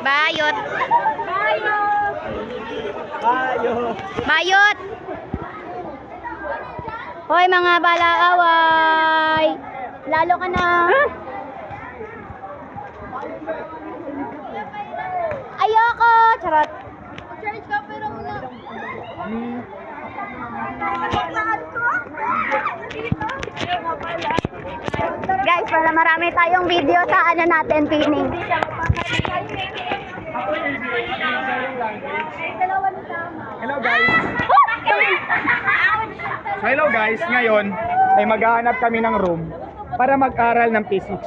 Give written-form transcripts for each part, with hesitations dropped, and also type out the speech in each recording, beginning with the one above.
Bayot. Bayot. Bayot. Hoy mga balaaway. Lalo ka na. Ayoko. Charot. Charge ka pero muna. Guys, para marami tayong video sa ano natin, pining. Hello guys. So hello guys, ngayon ay maghahanap kami ng room para mag-aral ng physics.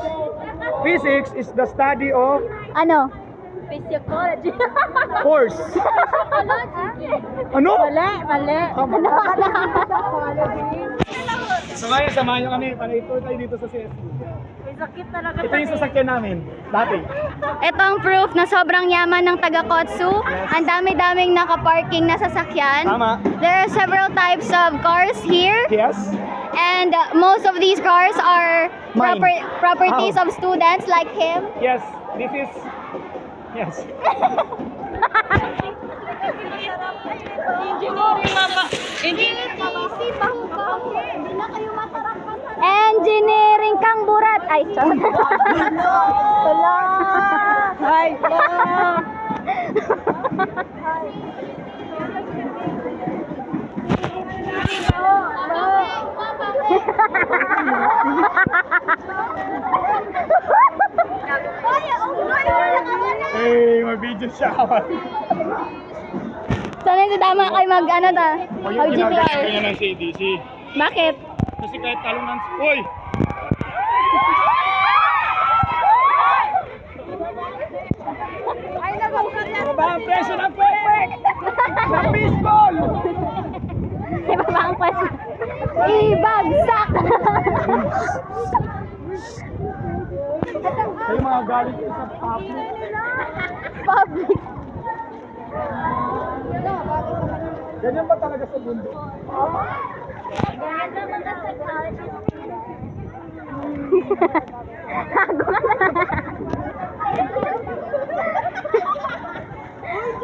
Physics is the study of Ano? Physiology. force. Ano? Mali. So ngayon, samahan nyo kami para ito tayo dito sa CSU. May sakit talaga. Ito yung sasakyan namin, dati. Ito ang proof na sobrang yaman ng taga-Kotsu. Ang dami-daming nakaparking na sasakyan. Tama. There are several types of cars here. Yes. And most of these cars are Mine. properties Oh. of students like him. Yes. This is... Yes. Engineering mama. Engineering kang burat. Ay, sorry. Wala. Hi. Hey, may video siya. Sana si tama kayo mag ano ta? O yung Mag-GPR. ginagawa niya ng CDC. Bakit? Kasi kahit talong ng... Uy! Baba ang presyo ng perfect! Ng baseball! Iba ba ang question? Ibagsak! Kayo mga galing ko sa public. Public. Ganyan ba talaga sa mundo?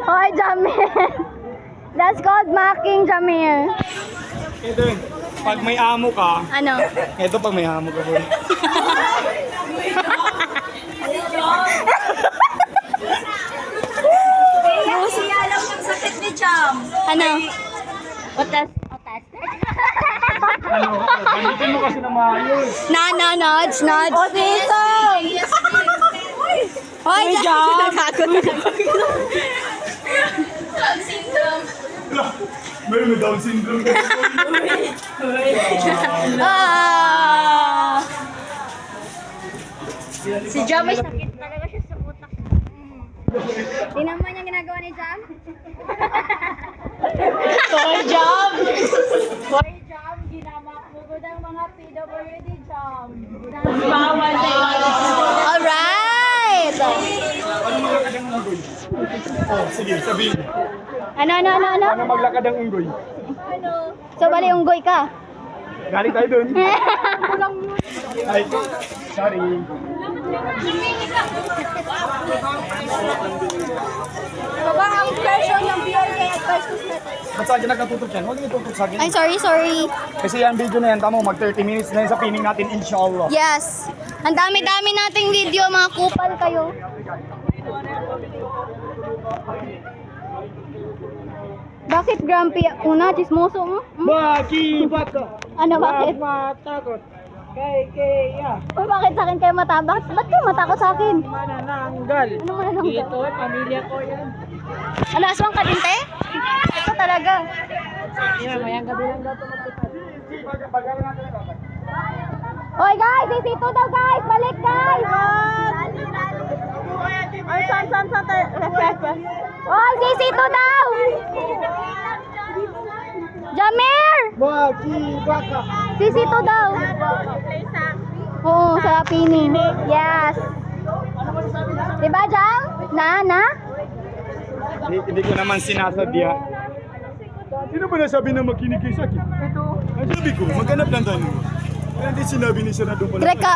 Hoy, Jamir! That's called mocking, Jamir. Ito yun. Pag may amo ka, Ano? ito pag may amo ka po. Alam ng sakit ni Cham. Ano? Otas. Ano? Gamitin mo kasi na maayos. Nudge. O, dito! Hoy, Jam! Meron na Down syndrome. Ah! Si Jam ay sakit talaga siya sa utak. Tingnan mo yung ginagawa ni Jam? Hoy Jam! Hoy Jam, ginamak mo ko ng mga PWD Jam. Bawal sa Alright! Ano maglakad ang unggoy? Oh, sige, sabihin. Ano? Ano maglakad ang unggoy? So, bali unggoy ka? Galing tayo dun. Ay, sorry. Baba ang presyo ng BRK at Versus Methods. Ba't saan ka nagkatutok yan? Huwag niyo tutok sa akin. Ay, sorry. Kasi yan video na yan, tamo, mag 30 minutes na yan sa pining natin, inshallah. Yes. Ang dami-dami nating video, mga kupal kayo. Bakit grumpy? Una, chismoso mo? Baki, baka. Ano, bakit? Matakot. Kaya. Uy, bakit sa akin kayo matabak? Ba't kayo matakot sa akin? Manananggal. Ano manananggal? Ito, pamilya ko yan. Ano, aswang ka din, te? Ito talaga. Yan, mayang gabi lang daw ito magpipad. Hoy, guys! Sisito daw, guys! Balik, guys! Ay, saan tayo? Hoy, sisito daw! Jamir! Baki, baka. Sisito daw. Oo, sa pining. Yes. Diba, Jam? Na? Hindi ko naman sinasadya. Sino ba nasabi na makinig kayo sa akin? Ito. Ang sabi ko, maghanap lang tayo. Kaya hindi sinabi ni Senador pala. Greka,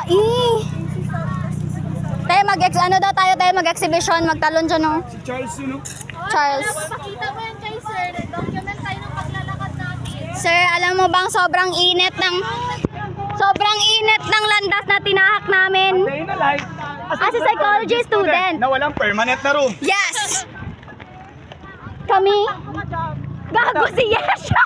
Te, ano daw tayo mag-exhibition, magtalon dyan no? Si Charles yun, no? Charles. Pakita mo yan kay sir. Document tayo ng paglalakad natin. Sir, alam mo bang sobrang init ng landas na tinahak namin? Day na life. As a psychology student. Na walang permanent na room. Yes! Kami? Gago si Yesha!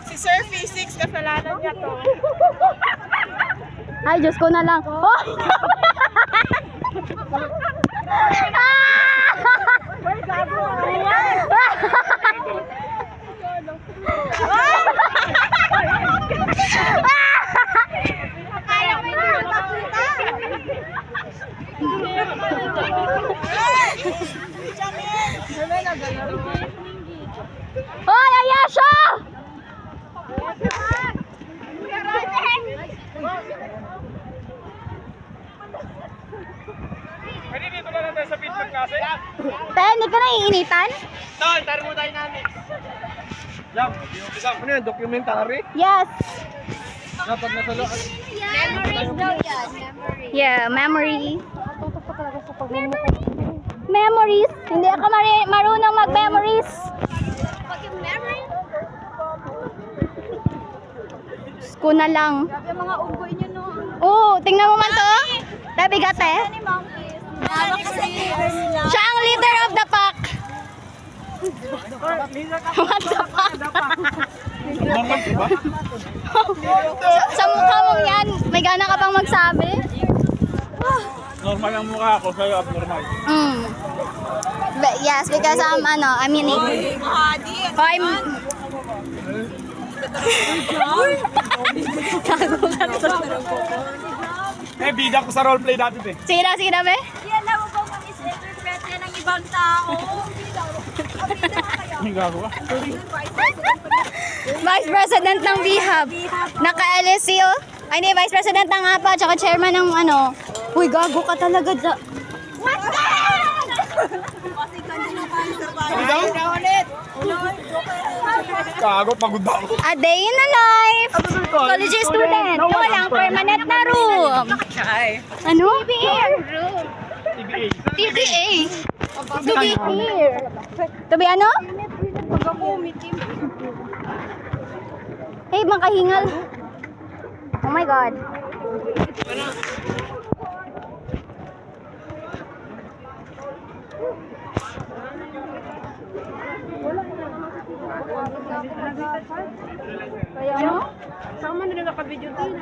Si Sir Physics, kasalanan niya to. Ay, Diyos ko na lang. Oh! Kaya mo hindi makakita. Hoy, Ayesha! Pwede dito na lang tayo sa feedback kasi. Te, hindi ka naiinitan? Tol, thermodynamics. Jam, ano yun? Documentary? Yes. Kapag nasa loob. Memories daw yan. Memories. Yeah, memory. Memories. Hindi ako marunong mag-memories. Pag yung memories, Diyos ko na lang. grabe ang mga unggoy niyo, no? Oo, tingnan mo man to. Tabi ka, te. Ni monkeys. Nila. Siya ang leader of the pack. What the fuck? Normal ba? Sa mukha mong yan, may gana ka bang magsabi? Normal ang mukha ko, sa'yo abnormal. Mm. Yes, because I'm unique. Oh, I'm... Gago ka to. Eh, bida ko sa roleplay dati eh. Sige na, be. Yan na mo ba mag-misinterpret yan ng ibang tao? Ang gago ka. Vice President ng BIHAB. Naka-LSC, oh. Ay, hindi, Vice President ng APA, tsaka chairman ng ano. Uy, gago ka talaga dyan. Ano daw? Gago, pagod ako. A day in a life. College student. Na walang permanent na room. Ano? TBA. TBA. TBA. TBA. To be ano? Hey, makahingal. Oh my God. Ano? Saan man nila nakabidyo din?